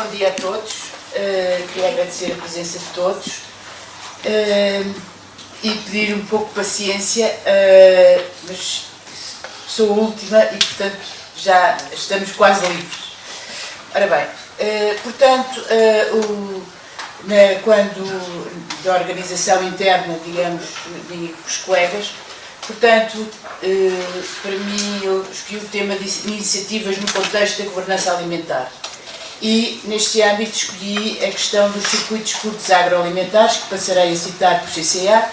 Bom dia a todos. Queria agradecer a presença de todos e pedir um pouco de paciência, mas sou a última e, portanto, já estamos quase livres. Ora bem, portanto, quando da organização interna, digamos, de os colegas, portanto, para mim, eu escolhi o tema de iniciativas no contexto da governança alimentar. E, neste âmbito, escolhi a questão dos circuitos curtos agroalimentares, que passarei a citar por CCA,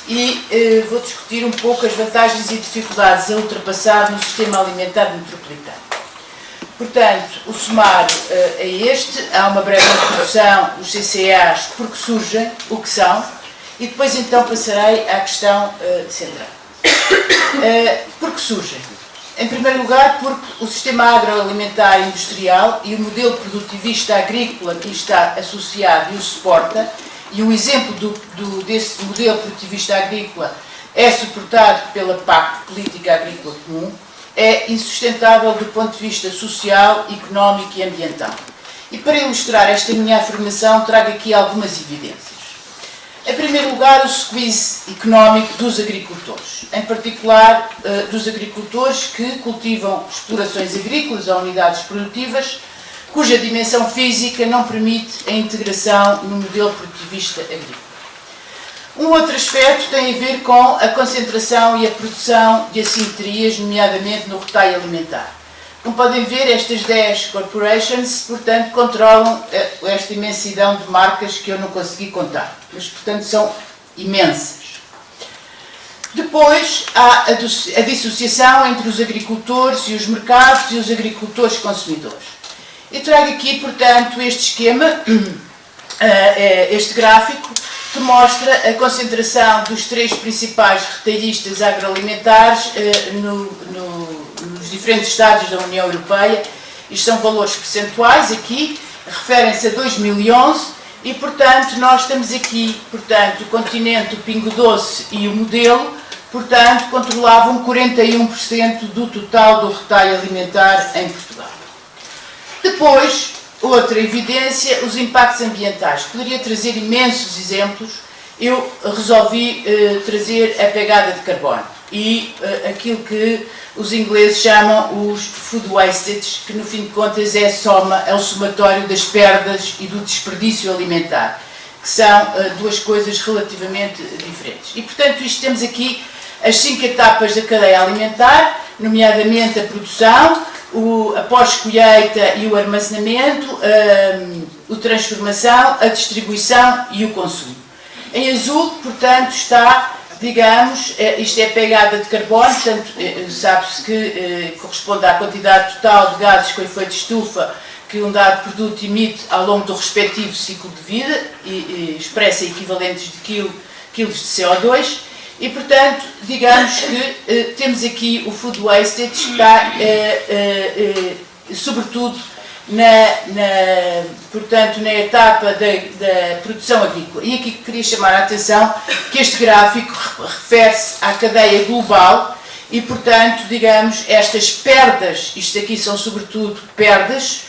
e vou discutir um pouco as vantagens e dificuldades a ultrapassar no sistema alimentar metropolitano. Portanto, o sumário é este, há uma breve introdução dos CCAs, porque surgem, o que são, e depois então passarei à questão central. Porque surgem? Em primeiro lugar, porque o sistema agroalimentar industrial e o modelo produtivista agrícola que está associado e o suporta, e um exemplo desse modelo produtivista agrícola é suportado pela PAC, Política Agrícola Comum, é insustentável do ponto de vista social, económico e ambiental. E para ilustrar esta minha afirmação, trago aqui algumas evidências. Em primeiro lugar, o squeeze económico dos agricultores, em particular dos agricultores que cultivam explorações agrícolas ou unidades produtivas, cuja dimensão física não permite a integração no modelo produtivista agrícola. Um outro aspecto tem a ver com a concentração e a produção de assimetrias, nomeadamente no retalho alimentar. Como podem ver, estas 10 corporations, portanto, controlam esta imensidão de marcas que eu não consegui contar, mas, portanto, são imensas. Depois, há a dissociação entre os agricultores e os mercados e os agricultores consumidores. Eu trago aqui, portanto, este esquema, este gráfico, que mostra a concentração dos 3 principais retalhistas agroalimentares nos diferentes estados da União Europeia. Isto são valores percentuais aqui, referem-se a 2011 e, portanto, nós temos aqui, portanto, o continente, o Pingo Doce e o modelo, portanto, controlavam 41% do total do retalho alimentar em Portugal. Depois, outra evidência, os impactos ambientais. Poderia trazer imensos exemplos, eu resolvi trazer a pegada de carbono e aquilo que os ingleses chamam os food wastage, que no fim de contas é o somatório das perdas e do desperdício alimentar, que são duas coisas relativamente diferentes. E, portanto, isto temos aqui as 5 etapas da cadeia alimentar, nomeadamente a produção, a pós-colheita e o armazenamento, a transformação, a distribuição e o consumo. Em azul, portanto, está, digamos, isto é a pegada de carbono, portanto, sabe-se que corresponde à quantidade total de gases com efeito de estufa que um dado produto emite ao longo do respectivo ciclo de vida, e expressa equivalentes de quilos de CO2, e, portanto, digamos que temos aqui o food wastage, que está, sobretudo, portanto, na etapa da produção agrícola. E aqui queria chamar a atenção que este gráfico refere-se à cadeia global e, portanto, digamos, estas perdas, isto aqui são sobretudo perdas,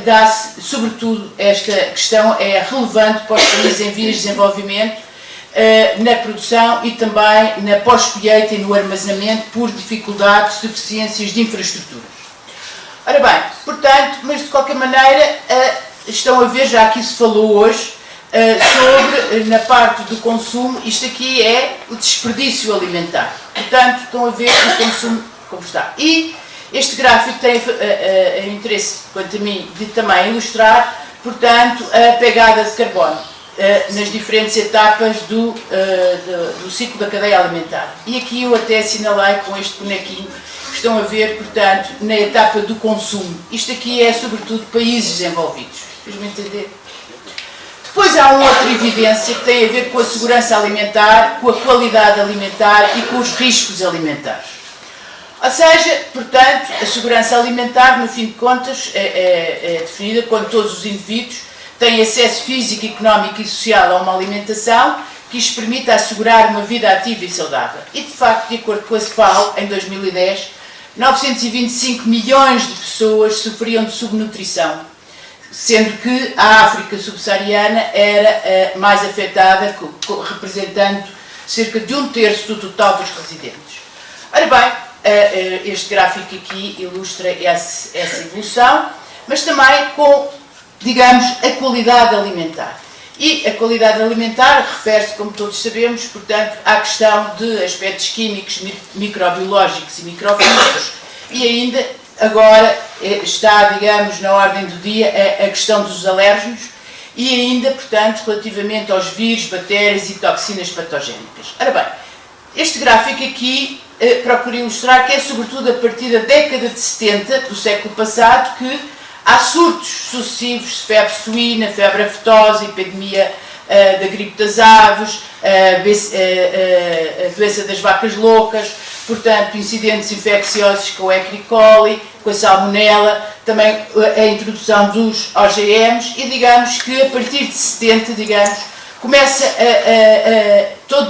dá-se, sobretudo, esta questão é relevante para os países em vias de desenvolvimento, na produção e também na pós-colheita e no armazenamento por dificuldades, deficiências de infraestruturas. Ora bem, portanto, mas de qualquer maneira, estão a ver, já que isso falou hoje, sobre, na parte do consumo, isto aqui é o desperdício alimentar. Portanto, estão a ver o consumo como está. E este gráfico tem interesse, quanto a mim, de também ilustrar, portanto, a pegada de carbono nas diferentes etapas do ciclo da cadeia alimentar. E aqui eu até assinalei com este bonequinho, que estão a ver, portanto, na etapa do consumo. Isto aqui é, sobretudo, países desenvolvidos. Vocês-me entender? Depois há uma outra evidência que tem a ver com a segurança alimentar, com a qualidade alimentar e com os riscos alimentares. Ou seja, portanto, a segurança alimentar, no fim de contas, é definida quando todos os indivíduos têm acesso físico, económico e social a uma alimentação que lhes permita assegurar uma vida ativa e saudável. E, de facto, de acordo com a FAO, em 2010, 925 milhões de pessoas sofriam de subnutrição, sendo que a África subsaariana era mais afetada, representando cerca de 1/3 do total dos residentes. Ora bem, este gráfico aqui ilustra essa evolução, mas também com, digamos, a qualidade alimentar. E a qualidade alimentar refere-se, como todos sabemos, portanto, à questão de aspectos químicos, microbiológicos e microfísicos, e ainda agora está, digamos, na ordem do dia a questão dos alérgenos e ainda, portanto, relativamente aos vírus, bactérias e toxinas patogénicas. Ora bem, este gráfico aqui procura ilustrar que é sobretudo a partir da década de 70 do século passado que há surtos sucessivos de febre suína, febre aftosa, epidemia da gripe das aves, a doença das vacas loucas, portanto, incidentes infecciosos com a E. coli, com a salmonela, também a introdução dos OGMs e digamos que a partir de 70, digamos, começa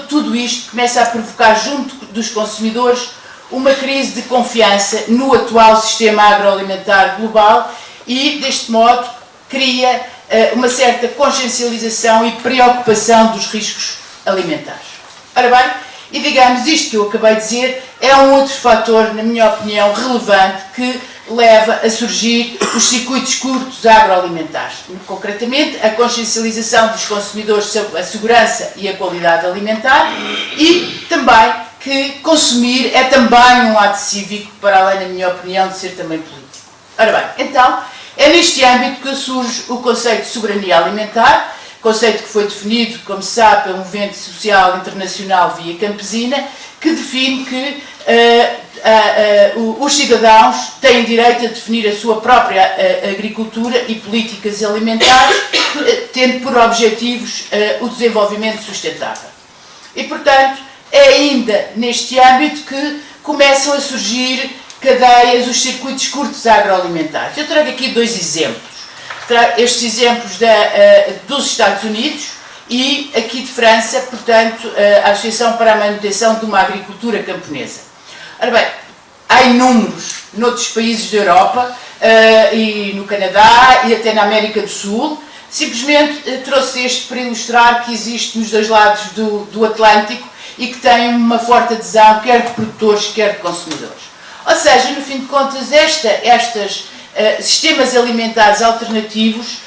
tudo isto começa a provocar junto dos consumidores uma crise de confiança no atual sistema agroalimentar global e, deste modo, cria uma certa consciencialização e preocupação dos riscos alimentares. Ora bem, e digamos, isto que eu acabei de dizer é um outro fator, na minha opinião, relevante que leva a surgir os circuitos curtos agroalimentares. Concretamente, a consciencialização dos consumidores sobre a segurança e a qualidade alimentar e também que consumir é também um ato cívico, para além, na minha opinião, de ser também político. Ora bem, então, é neste âmbito que surge o conceito de soberania alimentar, conceito que foi definido, como se sabe, pelo Movimento Social Internacional Via Campesina, que define que os cidadãos têm direito a definir a sua própria agricultura e políticas alimentares, tendo por objetivos o desenvolvimento sustentável. E, portanto, é ainda neste âmbito que começam a surgir cadeias, os circuitos curtos agroalimentares. Eu trago aqui dois exemplos. Estes exemplos dos Estados Unidos e aqui de França, portanto, a Associação para a Manutenção de uma Agricultura Camponesa. Ora bem, há inúmeros noutros países da Europa e no Canadá e até na América do Sul. Simplesmente trouxe este para ilustrar que existe nos dois lados do Atlântico e que tem uma forte adesão, quer de produtores, quer de consumidores. Ou seja, no fim de contas, estes sistemas alimentares alternativos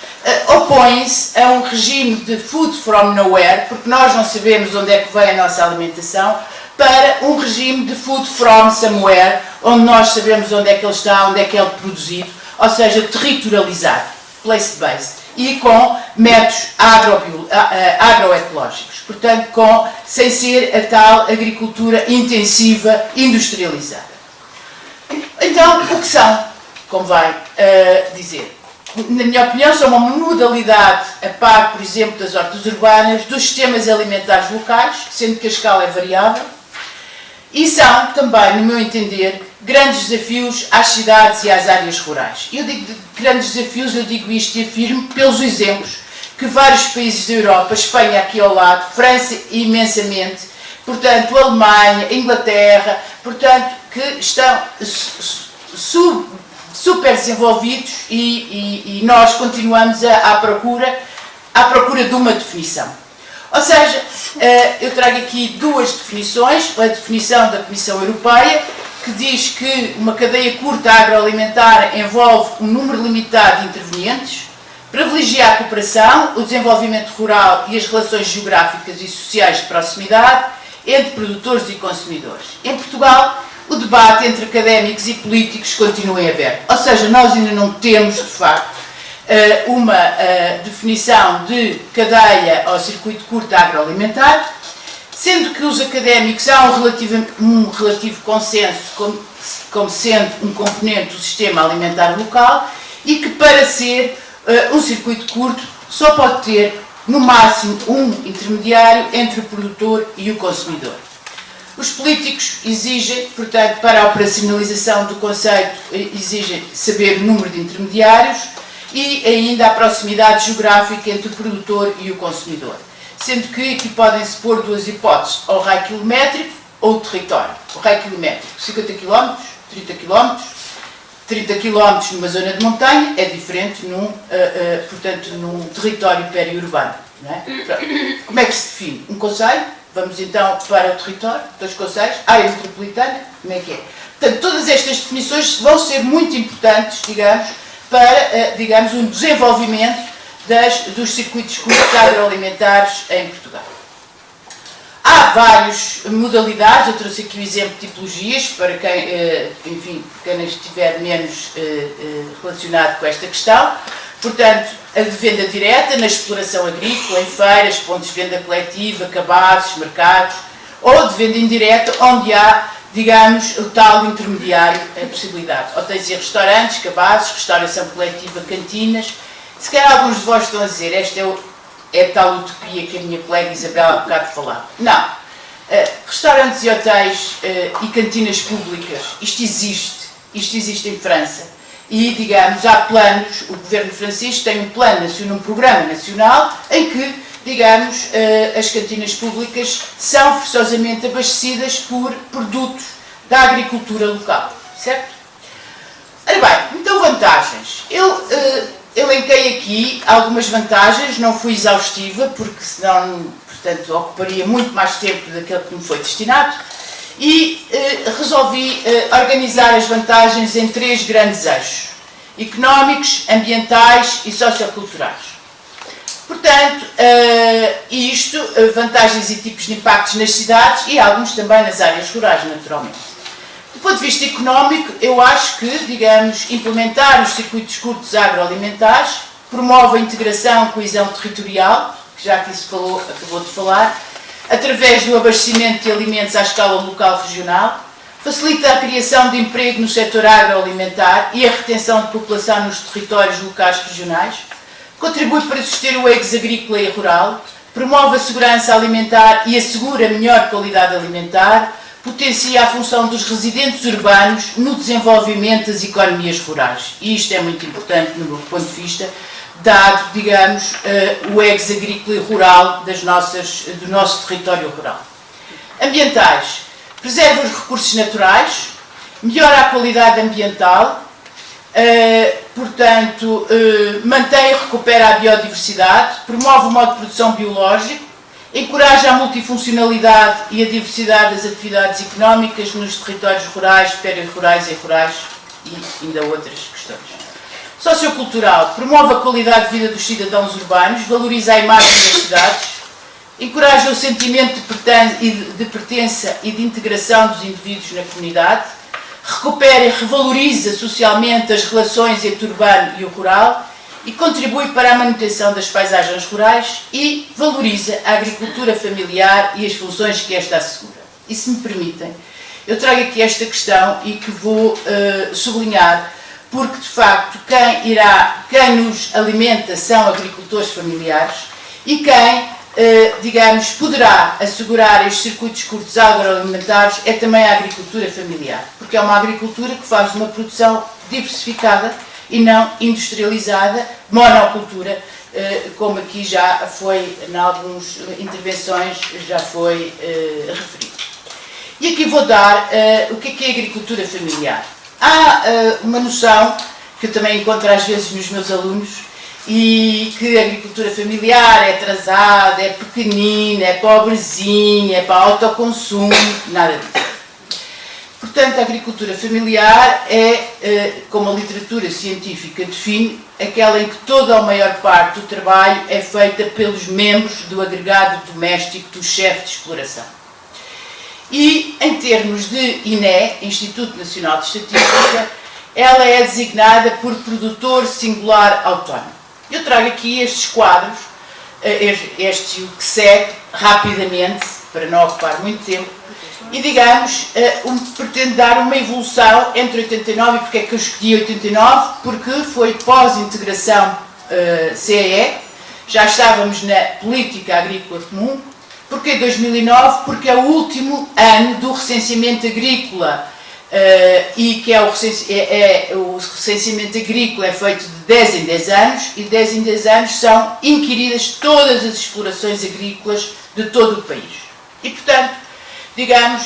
opõem-se a um regime de food from nowhere, porque nós não sabemos onde é que vem a nossa alimentação, para um regime de food from somewhere, onde nós sabemos onde é que ele está, onde é que ele é produzido, ou seja, territorializado, place-based, e com métodos agroecológicos, portanto, sem ser a tal agricultura intensiva, industrializada. Então, o que são, convém dizer? Na minha opinião, são uma modalidade a par, por exemplo, das hortas urbanas, dos sistemas alimentares locais, sendo que a escala é variável, e são também, no meu entender, grandes desafios às cidades e às áreas rurais. Eu digo de grandes desafios, eu digo isto e afirmo pelos exemplos que vários países da Europa, Espanha aqui ao lado, França imensamente, portanto, Alemanha, Inglaterra, portanto, que estão super desenvolvidos e nós continuamos à procura de uma definição. Ou seja, eu trago aqui duas definições, a definição da Comissão Europeia, que diz que uma cadeia curta agroalimentar envolve um número limitado de intervenientes, privilegia a cooperação, o desenvolvimento rural e as relações geográficas e sociais de proximidade entre produtores e consumidores. Em Portugal, o debate entre académicos e políticos continua em aberto. Ou seja, nós ainda não temos, de facto, uma definição de cadeia ou circuito curto agroalimentar, sendo que os académicos há um relativo consenso como sendo um componente do sistema alimentar local e que para ser um circuito curto só pode ter no máximo um intermediário entre o produtor e o consumidor. Os políticos exigem, portanto, para a operacionalização do conceito, exigem saber o número de intermediários e ainda a proximidade geográfica entre o produtor e o consumidor. Sendo que aqui podem-se pôr duas hipóteses, ou o raio quilométrico ou o território. O raio quilométrico, 50 km, 30 km, 30 km numa zona de montanha é diferente portanto, num território periurbano. Não é? Como é que se define? Um concelho, vamos então para o território, 2 concelhos, área metropolitana, como é que é? Portanto, todas estas definições vão ser muito importantes, digamos, para, digamos, um desenvolvimento dos circuitos curtos agroalimentares em Portugal. Há várias modalidades, eu trouxe aqui o exemplo de tipologias, para quem, enfim, quem estiver menos relacionado com esta questão. Portanto, a de venda direta na exploração agrícola, em feiras, pontos de venda coletiva, cabazes, mercados, ou de venda indireta, onde há, digamos, o tal intermediário, a possibilidade. Hotéis e restaurantes, cabazes, restauração coletiva, cantinas. Se calhar alguns de vós estão a dizer, esta é a tal utopia que a minha colega Isabel há bocado falava. Não. Restaurantes e hotéis e cantinas públicas, isto existe em França. E, digamos, há planos, o governo francês tem um plano nacional, um programa nacional, em que, digamos, as cantinas públicas são forçosamente abastecidas por produtos da agricultura local, certo? Ora bem, então vantagens. Eu elenquei aqui algumas vantagens, não fui exaustiva, porque senão, portanto, ocuparia muito mais tempo daquele que me foi destinado, e resolvi organizar as vantagens em 3 grandes eixos: económicos, ambientais e socioculturais. Portanto, vantagens e tipos de impactos nas cidades e alguns também nas áreas rurais, naturalmente. Do ponto de vista económico, eu acho que, digamos, implementar os circuitos curtos agroalimentares promove a integração e coesão territorial, que já aqui se acabou de falar, através do abastecimento de alimentos à escala local regional, facilita a criação de emprego no setor agroalimentar e a retenção de população nos territórios locais regionais, contribui para suster o ex agrícola e rural, promove a segurança alimentar e assegura melhor qualidade alimentar, potencia a função dos residentes urbanos no desenvolvimento das economias rurais. E isto é muito importante no meu ponto de vista, dado, digamos, o ex agrícola e rural do nosso território rural. Ambientais. Preserva os recursos naturais, melhora a qualidade ambiental, portanto, mantém e recupera a biodiversidade, promove o modo de produção biológico, encoraja a multifuncionalidade e a diversidade das atividades económicas nos territórios rurais, perirurais e rurais e ainda outras questões. Sociocultural. Promove a qualidade de vida dos cidadãos urbanos, valoriza a imagem das cidades, encoraja o sentimento de pertença e de integração dos indivíduos na comunidade, recupera e revaloriza socialmente as relações entre o urbano e o rural e contribui para a manutenção das paisagens rurais e valoriza a agricultura familiar e as funções que esta assegura. E se me permitem, eu trago aqui esta questão e que vou sublinhar, porque de facto quem nos alimenta são agricultores familiares e quem, digamos, poderá assegurar estes circuitos curtos agroalimentares é também a agricultura familiar, porque é uma agricultura que faz uma produção diversificada e não industrializada, monocultura, como aqui já foi, em algumas intervenções, já foi referido. E aqui vou dar o que é agricultura familiar. Há uma noção que eu também encontro às vezes nos meus alunos, e que a agricultura familiar é atrasada, é pequenina, é pobrezinha, é para autoconsumo, nada disso. Portanto, a agricultura familiar é, como a literatura científica define, aquela em que toda ou maior parte do trabalho é feita pelos membros do agregado doméstico do chefe de exploração. E, em termos de INE, Instituto Nacional de Estatística, ela é designada por produtor singular autónomo. Eu trago aqui estes quadros, este que segue rapidamente, para não ocupar muito tempo, e digamos, pretende dar uma evolução entre 89, e porque é que eu escolhi 89? Porque foi pós-integração CEE, já estávamos na política agrícola comum. Porquê 2009? Porque é o último ano do recenseamento agrícola, e que o recenseamento agrícola é feito de 10 em 10 anos, e 10 em 10 anos são inquiridas todas as explorações agrícolas de todo o país. E, portanto, digamos,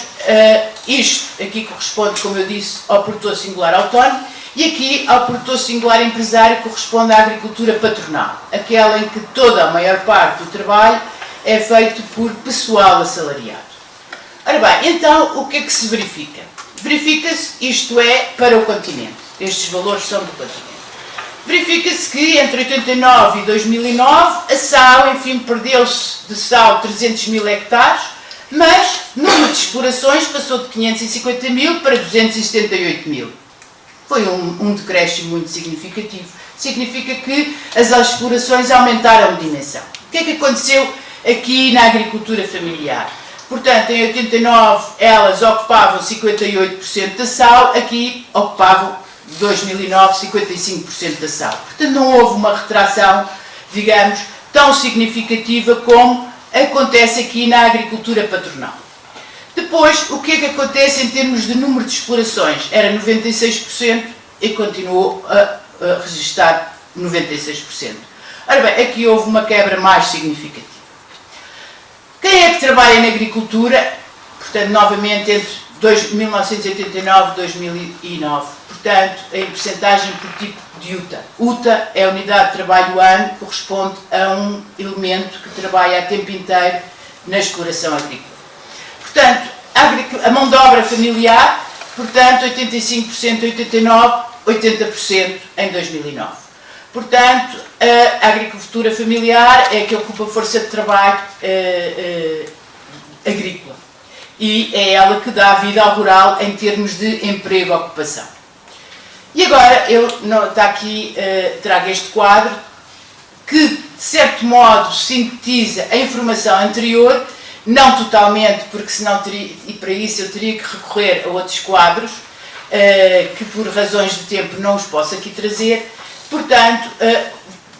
isto aqui corresponde, como eu disse, ao produtor singular autónomo, E aqui, ao produtor singular empresário, corresponde à agricultura patronal, aquela em que toda a maior parte do trabalho é feito por pessoal assalariado. Ora bem, então, o que é que se verifica? Verifica-se, isto é, para o continente. Estes valores são do continente. Verifica-se que entre 89 e 2009 a SAO, enfim, perdeu-se de SAO 300 mil hectares, mas o número de explorações passou de 550 mil para 278 mil. Foi um decréscimo muito significativo. Significa que as explorações aumentaram de dimensão. O que é que aconteceu aqui na agricultura familiar? Portanto, em 89 elas ocupavam 58% da SAO, aqui ocupavam 2009, 55% da SAO. Portanto, não houve uma retração, digamos, tão significativa como acontece aqui na agricultura patronal. Depois, o que é que acontece em termos de número de explorações? Era 96% e continuou a registrar 96%. Ora bem, aqui houve uma quebra mais significativa. Quem é que trabalha na agricultura? Portanto, novamente, entre 1989 e 2009. Portanto, em percentagem por tipo de UTA. UTA é a unidade de trabalho ano, corresponde a um elemento que trabalha a tempo inteiro na exploração agrícola. Portanto, a mão de obra familiar, portanto, 85% em 89, 80% em 2009. Portanto, a agricultura familiar é a que ocupa força de trabalho agrícola. E é ela que dá vida ao rural em termos de emprego e ocupação. E agora, trago este quadro que, de certo modo, sintetiza a informação anterior, não totalmente, porque senão e para isso eu teria que recorrer a outros quadros, que por razões de tempo não os posso aqui trazer. Portanto,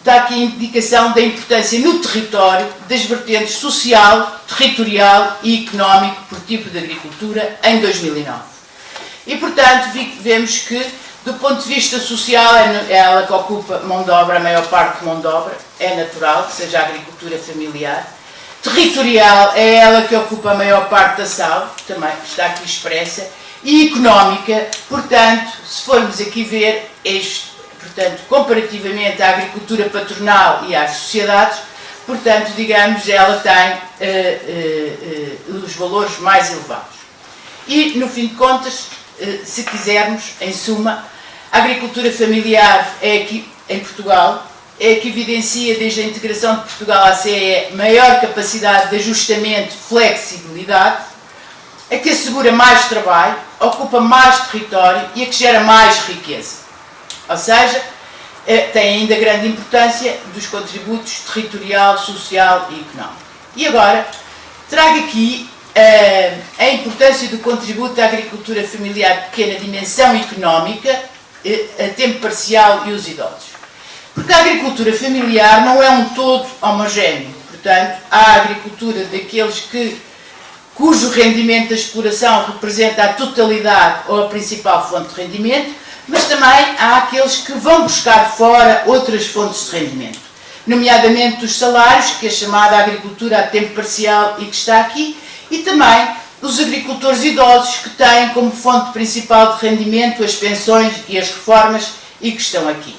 dá aqui a indicação da importância no território das vertentes social, territorial e económico por tipo de agricultura em 2009. E, portanto, vemos que, do ponto de vista social, é ela que ocupa mão de obra, a maior parte de mão de obra, é natural que seja a agricultura familiar. Territorial é ela que ocupa a maior parte da SAO, também está aqui expressa, e económica, portanto, se formos aqui ver portanto, comparativamente à agricultura patronal e às sociedades, portanto, digamos, ela tem os valores mais elevados. E, no fim de contas, se quisermos, em suma, a agricultura familiar é aqui, em Portugal, é a que evidencia desde a integração de Portugal à CE maior capacidade de ajustamento, flexibilidade, a que assegura mais trabalho, ocupa mais território e a que gera mais riqueza. Ou seja, tem ainda grande importância dos contributos territorial, social e económico. E agora, trago aqui a importância do contributo da agricultura familiar de pequena dimensão económica, a tempo parcial e os idosos. Porque a agricultura familiar não é um todo homogéneo. Portanto, há a agricultura daqueles cujo rendimento da exploração representa a totalidade ou a principal fonte de rendimento, mas também há aqueles que vão buscar fora outras fontes de rendimento, nomeadamente os salários, que é chamada agricultura a tempo parcial e que está aqui, e também os agricultores idosos, que têm como fonte principal de rendimento as pensões e as reformas e que estão aqui.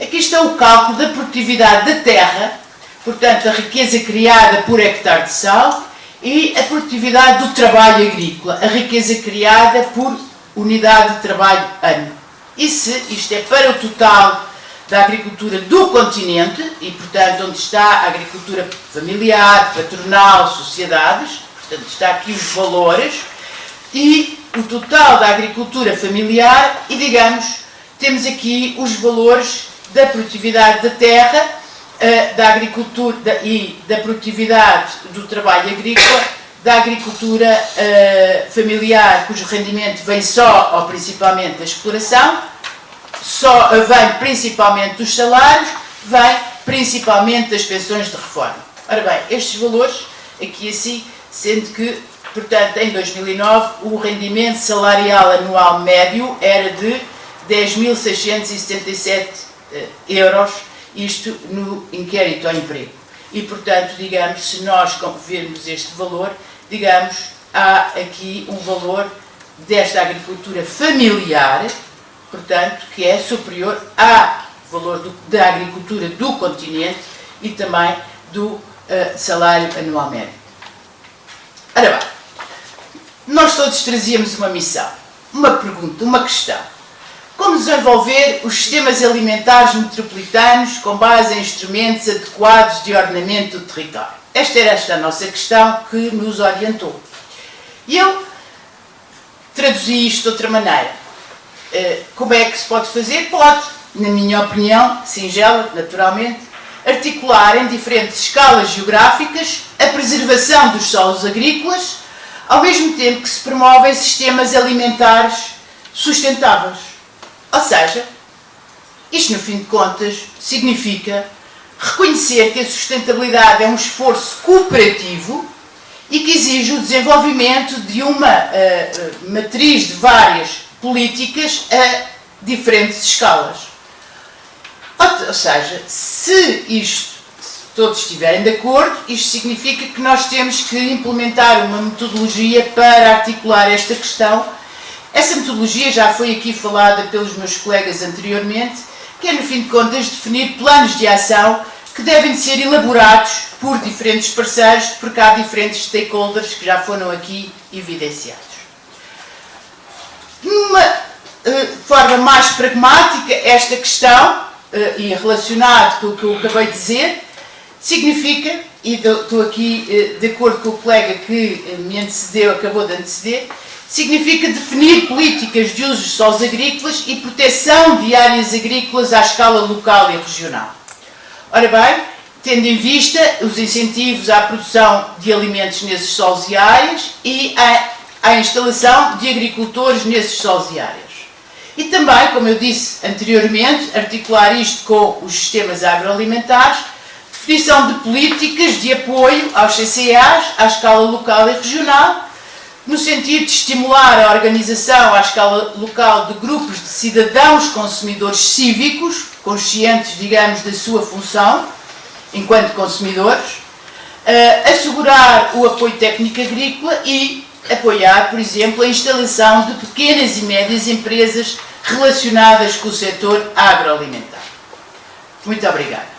Aqui está o cálculo da produtividade da terra, portanto, a riqueza criada por hectare de sal, e a produtividade do trabalho agrícola, a riqueza criada por unidade de trabalho ano. E se isto é para o total da agricultura do continente, e portanto onde está a agricultura familiar, patronal, sociedades, portanto está aqui os valores, e o total da agricultura familiar, e digamos, temos aqui os valores da produtividade da terra, da agricultura e da produtividade do trabalho agrícola, da agricultura familiar, cujo rendimento vem só ou principalmente da exploração, vem principalmente dos salários, vem principalmente das pensões de reforma. Ora bem, estes valores, aqui assim, sendo que, portanto, em 2009, o rendimento salarial anual médio era de 10.677 euros, isto no inquérito ao emprego. E, portanto, digamos, se nós vermos este valor, digamos, há aqui um valor desta agricultura familiar, portanto, que é superior ao valor da agricultura do continente e também do salário anual médio. Ora bem, nós todos trazíamos uma missão, uma pergunta, uma questão. Como desenvolver os sistemas alimentares metropolitanos com base em instrumentos adequados de ordenamento do território? Esta era a nossa questão que nos orientou. E eu traduzi isto de outra maneira. Como é que se pode fazer? Pode, na minha opinião, singela, naturalmente, articular em diferentes escalas geográficas a preservação dos solos agrícolas, ao mesmo tempo que se promovem sistemas alimentares sustentáveis. Ou seja, isto no fim de contas significa reconhecer que a sustentabilidade é um esforço cooperativo e que exige o desenvolvimento de uma matriz de várias políticas a diferentes escalas. Ou seja, se todos estiverem de acordo, isto significa que nós temos que implementar uma metodologia para articular esta questão. Essa metodologia já foi aqui falada pelos meus colegas anteriormente, que é, no fim de contas, definir planos de ação que devem ser elaborados por diferentes parceiros, porque há diferentes stakeholders que já foram aqui evidenciados. Numa forma mais pragmática, esta questão, e relacionado com o que eu acabei de dizer, significa, e estou aqui de acordo com o colega que me antecedeu, acabou de anteceder, significa definir políticas de uso de solos agrícolas e proteção de áreas agrícolas à escala local e regional. Ora bem, tendo em vista os incentivos à produção de alimentos nesses solos e áreas e à instalação de agricultores nesses solos e áreas. E também, como eu disse anteriormente, articular isto com os sistemas agroalimentares, definição de políticas de apoio aos CCAs à escala local e regional, no sentido de estimular a organização à escala local de grupos de cidadãos consumidores cívicos, conscientes, digamos, da sua função enquanto consumidores, assegurar o apoio técnico agrícola e apoiar, por exemplo, a instalação de pequenas e médias empresas relacionadas com o setor agroalimentar. Muito obrigada.